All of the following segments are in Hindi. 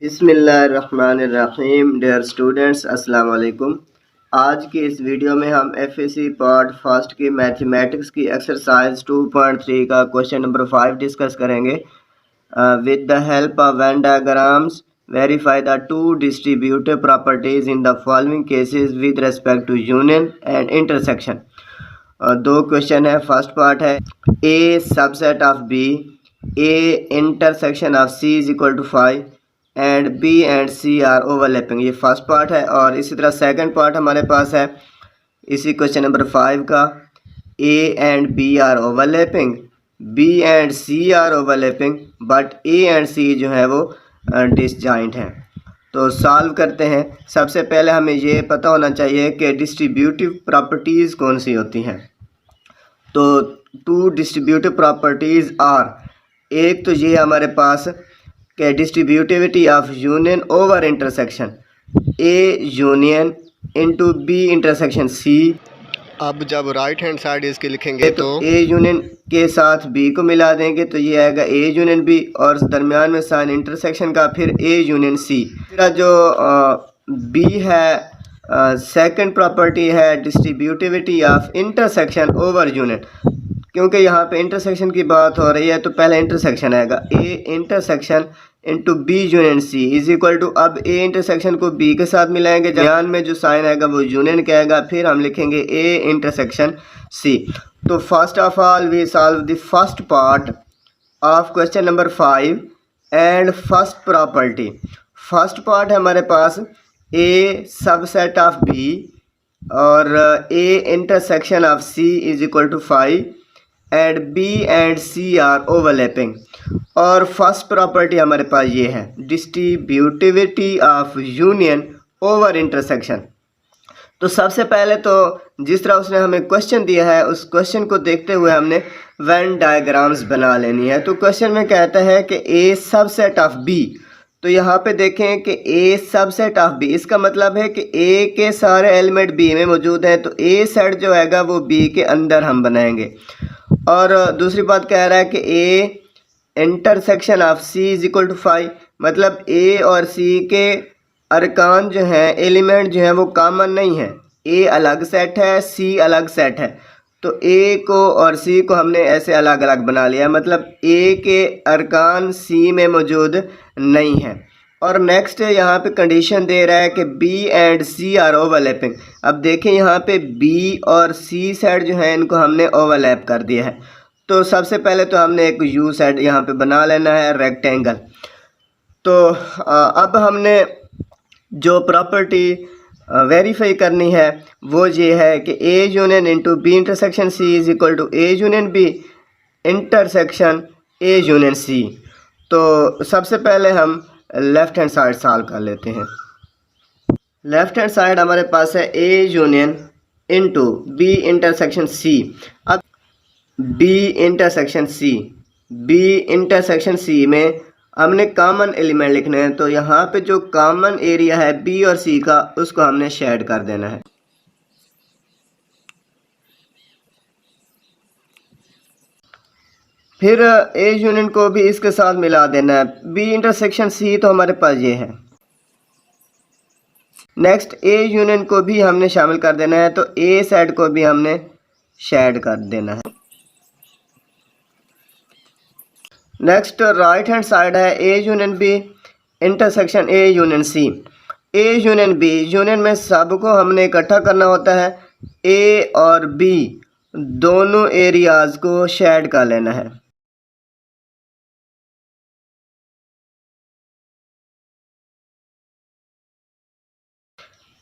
बिस्मिल्लाहिर्रहमानिर्रहीम। डियर स्टूडेंट्स, अस्सलाम वालेकुम। आज की इस वीडियो में हम एफएससी पार्ट फर्स्ट की मैथमेटिक्स की एक्सरसाइज 2.3 का क्वेश्चन नंबर 5 डिस्कस करेंगे। With the help of Venn diagrams verify the two distributive properties in the following cases with respect to union and intersection. दो क्वेश्चन है। फर्स्ट पार्ट है A subset of B A intersection of C is equal to 5 and B and C are overlapping. ये फर्स्ट पार्ट है। और इसी तरह सेकंड पार्ट हमारे पास है इसी क्वेश्चन नंबर 5 का A and B are overlapping, B and C are overlapping, but A and C जो है वो डिसजॉइंट हैं। तो सॉल्व करते हैं। सबसे पहले हमें ये पता होना चाहिए कि डिस्ट्रीब्यूटिव प्रॉपर्टीज़ कौन सी होती हैं। तो टू डिस्ट्रीब्यूटिव प्रॉपर्टीज़ आर, एक तो ये हमारे पास कि distributivity of union over intersection A union into B intersection C. अब जब राइट हैंड साइड इसके लिखेंगे तो ए यूनियन के साथ बी को मिला देंगे तो ये आएगा ए यूनियन बी, और दरमियान में साइन इंटरसेक्शन का फिर ए यूनियन सी। मेरा जो बी है सेकंड प्रॉपर्टी है distributivity of intersection over union. क्योंकि यहाँ पे इंटरसेक्शन की बात हो रही है तो पहले इंटरसेक्शन आएगा A intersection into B union C is equal to, अब ए इंटरसेक्शन को बी के साथ मिलाएंगे, दरमियान में जो साइन आएगा वो यूनियन का आएगा, फिर हम लिखेंगे ए इंटरसेक्शन सी। तो first of all we solve the first part of question number 5 and first property. First part है हमारे पास ए सबसेट ऑफ बी और A intersection of C is equal to 5 and B and C are overlapping. और फर्स्ट प्रॉपर्टी हमारे पास ये है distributivity of union over intersection. तो सबसे पहले तो जिस तरह उसने हमें क्वेश्चन दिया है उस क्वेश्चन को देखते हुए हमने वेन डायग्राम्स बना लेनी है। तो क्वेश्चन में कहता है कि ए सबसेट ऑफ बी, तो यहाँ पे देखें कि ए सबसेट ऑफ बी, इसका मतलब है कि ए के सारे एलिमेंट बी में मौजूद हैं, तो ए सेट जो आएगा वो बी के अंदर हम बनाएंगे। और दूसरी बात कह रहा है कि A intersection of C is equal to 5, मतलब ए और सी के अरकान जो हैं, एलिमेंट जो हैं वो कॉमन नहीं है। ए अलग सेट है, सी अलग सेट है, तो ए को और सी को हमने ऐसे अलग अलग बना लिया, मतलब ए के अरकान सी में मौजूद नहीं है। और नेक्स्ट यहाँ पे कंडीशन दे रहा है कि B and C are overlapping. अब देखें यहाँ पे बी और सी सेट जो है इनको हमने ओवरलैप कर दिया है। तो सबसे पहले तो हमने एक यू सेट यहाँ पे बना लेना है रेक्टेंगल। तो अब हमने जो प्रॉपर्टी वेरीफाई करनी है वो ये है कि A union into B intersection C is equal to A union B intersection A union C. तो सबसे पहले हम लेफ़्ट हैंड साइड सॉल्व कर लेते हैं। लेफ़्ट हैंड साइड हमारे पास है A union into B intersection C. अब B intersection C, B intersection C में हमने कॉमन एलिमेंट लिखने हैं, तो यहाँ पे जो कॉमन एरिया है बी और सी का उसको हमने शेड कर देना है। फिर ए यूनियन को भी इसके साथ मिला देना है। बी इंटरसेक्शन सी तो हमारे पास ये है। नेक्स्ट ए यूनियन को भी हमने शामिल कर देना है, तो ए सेट को भी हमने शेड कर देना है। नेक्स्ट राइट हैंड साइड है A union B intersection A union C. A union B, union में सबको हमने इकट्ठा करना होता है, ए और बी दोनों एरियाज को शेड कर लेना है।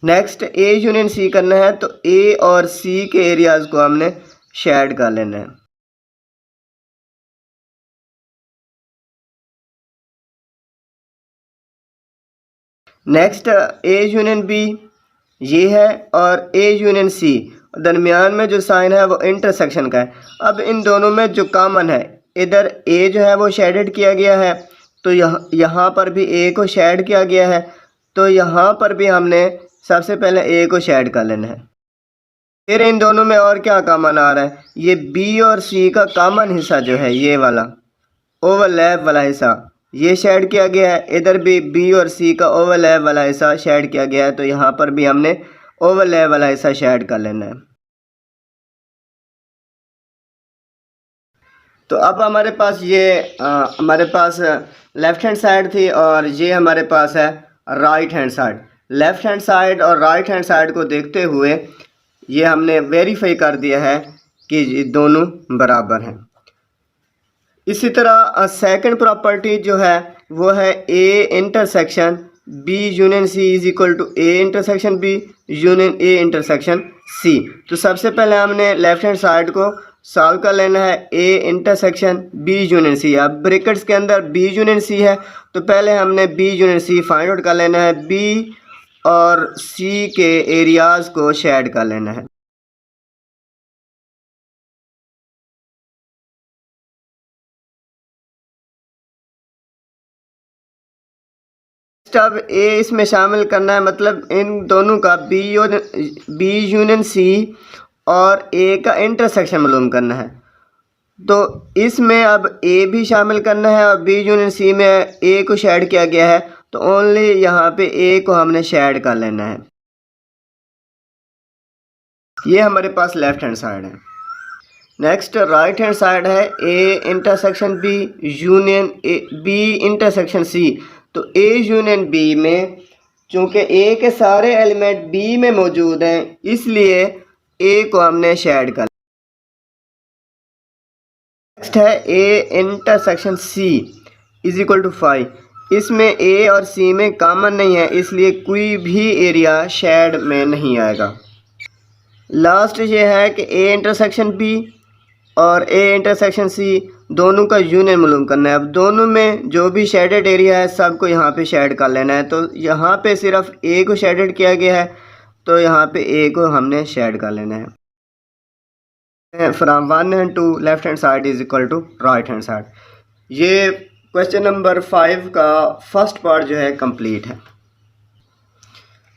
नेक्स्ट ए यूनियन सी करना है, तो ए और सी के एरियाज को हमने शेड कर लेना है। नेक्स्ट ए यूनियन बी ये है और ए यूनियन सी, दरमियान में जो साइन है वो इंटरसेक्शन का है। अब इन दोनों में जो कॉमन है, इधर ए जो है वो शेडेड किया गया है, तो यहाँ पर भी ए को शेड किया गया है, तो यहाँ पर भी हमने सबसे पहले ए को शेड कर लेना है। फिर इन दोनों में और क्या कॉमन आ रहा है, ये बी और सी का कॉमन हिस्सा जो है ये वाला ओवरलैप वाला हिस्सा, ये शेड किया गया है, इधर भी बी और सी का ओवरलैप वाला हिस्सा शेड किया गया है, तो यहाँ पर भी हमने ओवरलैप वाला हिस्सा शेड कर लेना है। तो अब हमारे पास हमारे पास लेफ़्ट हैंड साइड थी और ये हमारे पास है right hand side. Left hand side और राइट हैंड साइड को देखते हुए ये हमने वेरीफाई कर दिया है कि ये दोनों बराबर हैं। इसी तरह सेकंड प्रॉपर्टी जो है वो है A intersection B union C is equal to A intersection B union A intersection C. तो सबसे पहले हमने लेफ्ट हैंड साइड को सॉल्व कर लेना है A intersection B union C. अब ब्रैकेट्स के अंदर बी यूनियन सी है, तो पहले हमने B union C find out कर लेना है। बी और सी के एरियाज़ को शेड कर लेना है। अब ए इसमें शामिल करना है, मतलब इन दोनों का बी यूनियन सी और ए का इंटरसेक्शन मालूम करना है। तो इसमें अब ए भी शामिल करना है और बी यूनियन सी में ए को शेड किया गया है, तो ओनली यहाँ पे ए को हमने शेड कर लेना है। ये हमारे पास लेफ्ट हैंड साइड है। नेक्स्ट राइट हैंड साइड है A intersection B union B intersection C. तो ए यूनियन बी में चूँकि ए के सारे एलिमेंट बी में मौजूद हैं, इसलिए ए को हमने शेड कर। नेक्स्ट है A intersection C is equal to 5। इसमें ए और सी में कॉमन नहीं है, इसलिए कोई भी एरिया शेड में नहीं आएगा। लास्ट ये है कि ए इंटरसेक्शन बी और ए इंटरसेक्शन सी दोनों का यूनियन मालूम करना है। अब दोनों में जो भी शेडेड एरिया है सबको यहाँ पे शेड कर लेना है। तो यहाँ पे सिर्फ ए को शेडेड किया गया है, तो यहाँ पे ए को हमने शेड कर लेना है। From 1 and 2 left hand side is equal to right hand side. ये क्वेश्चन नंबर 5 का फर्स्ट पार्ट जो है कंप्लीट है।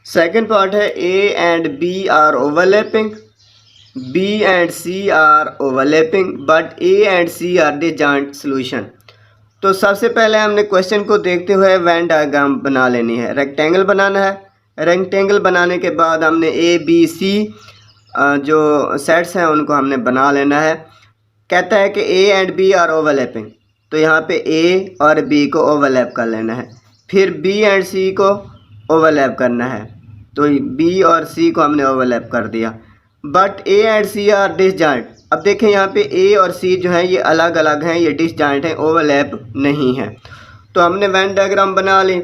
सेकंड पार्ट है A and B are overlapping, B and C are overlapping but A and C are disjoint solution। तो सबसे पहले हमने क्वेश्चन को देखते हुए वेन डायग्राम बना लेनी है। रेक्टेंगल बनाना है। रेक्टेंगल बनाने के बाद हमने A B C जो सेट्स हैं उनको हमने बना लेना है। कहता है कि A and B are overlapping, तो यहाँ पे A और B को ओवरलैप कर लेना है। फिर B and C को ओवरलैप करना है, तो B और C को हमने ओवरलैप कर दिया। But A and C are disjoint. अब देखें यहाँ पे ए और सी जो है ये अलग अलग हैं, ये डिसजॉइंट हैं, ओवरलैप नहीं है। तो हमने वेन डायग्राम बना ली।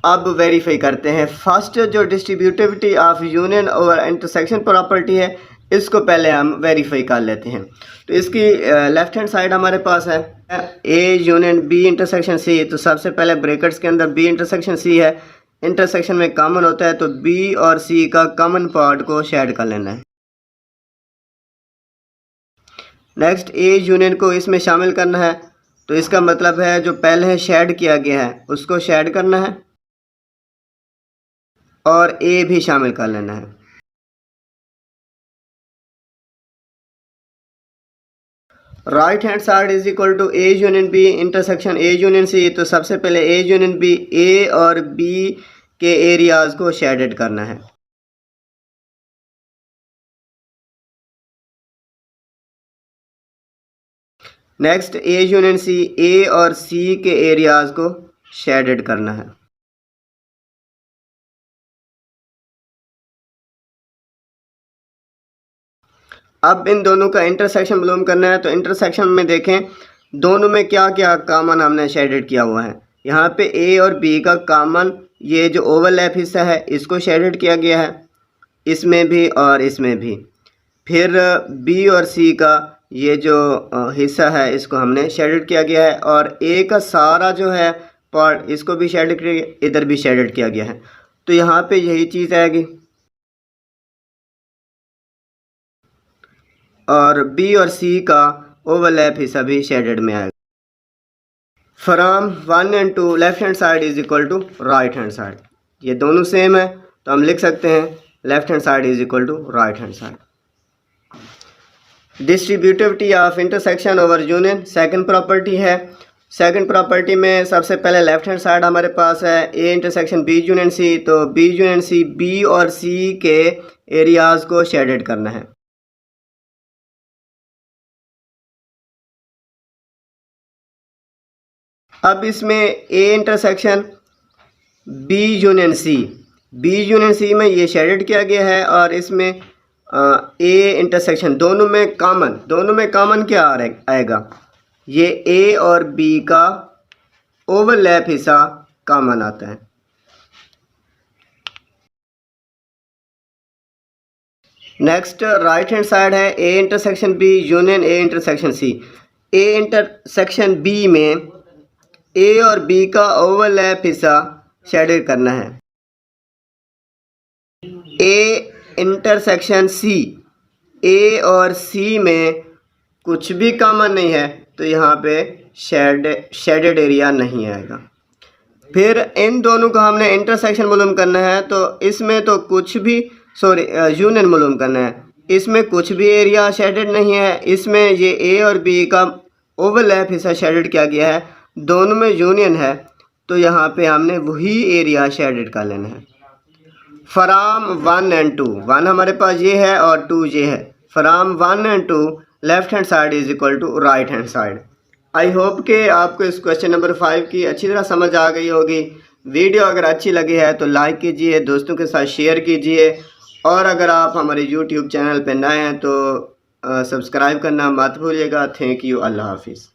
अब वेरीफाई करते हैं। फर्स्ट जो डिस्ट्रीब्यूटिविटी ऑफ यूनियन और इंटरसेक्शन प्रॉपर्टी है, इसको पहले हम वेरीफाई कर लेते हैं। तो इसकी लेफ्ट हैंड साइड हमारे पास है A union B intersection C. तो सबसे पहले ब्रैकेट्स के अंदर बी इंटरसेक्शन सी है, इंटरसेक्शन में कॉमन होता है, तो बी और सी का कॉमन पार्ट को शेड कर लेना है। नेक्स्ट ए यूनियन को इसमें शामिल करना है, तो इसका मतलब है जो पहले शेड किया गया है उसको शेड करना है और ए भी शामिल कर लेना है। Right hand side is equal to A union B intersection A union C. तो सबसे पहले ए यूनियन बी, ए और बी के एरियाज को शेडेड करना है। नेक्स्ट ए यूनियन सी, ए और सी के एरियाज को शेडेड करना है। अब इन दोनों का इंटरसेक्शन मालूम करना है। तो इंटरसेक्शन में देखें दोनों में क्या क्या कॉमन हमने शेडेड किया हुआ है। यहाँ पे ए और बी का कॉमन ये जो ओवरलैप हिस्सा है इसको शेडेड किया गया है, इसमें भी और इसमें भी। फिर बी और सी का ये जो हिस्सा है इसको हमने शेडेड किया गया है, और ए का सारा जो है पार्ट इसको भी शेडेड किया, इधर भी शेडेड किया गया है। तो यहाँ पे यही चीज़ आएगी, और बी और सी का ओवरलैप हिस्सा भी शेडेड में आएगा। From 1 and 2 left hand side is equal to right hand side. ये दोनों सेम है, तो हम लिख सकते हैं left hand side is equal to right hand side. Distributivity of intersection over union second property है। सेकंड प्रॉपर्टी में सबसे पहले लेफ्ट हैंड साइड हमारे पास है A intersection B union C. तो बी यूनियन सी, बी और सी के एरियाज़ को शेडेड करना है। अब इसमें A intersection B union C, B union C में ये शेडेड किया गया है और इसमें ए इंटरसेक्शन दोनों में कॉमन क्या आएगा, ये ए और बी का ओवरलैप हिस्सा कॉमन आता है। नेक्स्ट राइट हैंड साइड है A intersection B union A intersection C. A intersection B में ए और बी का ओवरलैप हिस्सा शेडेड करना है। ए इंटरसेक्शन सी, ए और सी में कुछ भी कॉमन नहीं है तो यहाँ पे शेडेड एरिया नहीं आएगा। फिर इन दोनों का हमने इंटरसेक्शन मालूम करना है, तो इसमें तो कुछ भी यूनियन मालूम करना है, इसमें कुछ भी एरिया शेडेड नहीं है। इसमें ये ए और बी का ओवरलैप हिस्सा शेडेड किया गया है, दोनों में यूनियन है, तो यहाँ पे हमने वही एरिया शेडेड कर लेना है। फ्राम 1 and 2, 1 हमारे पास ये है और 2 ये है। From 1 and 2 left hand side is equal to right hand side. I hope कि आपको इस क्वेश्चन नंबर 5 की अच्छी तरह समझ आ गई होगी। वीडियो अगर अच्छी लगी है तो लाइक कीजिए, दोस्तों के साथ शेयर कीजिए, और अगर आप हमारे यूट्यूब चैनल पर नए हैं तो सब्सक्राइब करना मत भूलिएगा। Thank you. अल्लाह हाफिज़।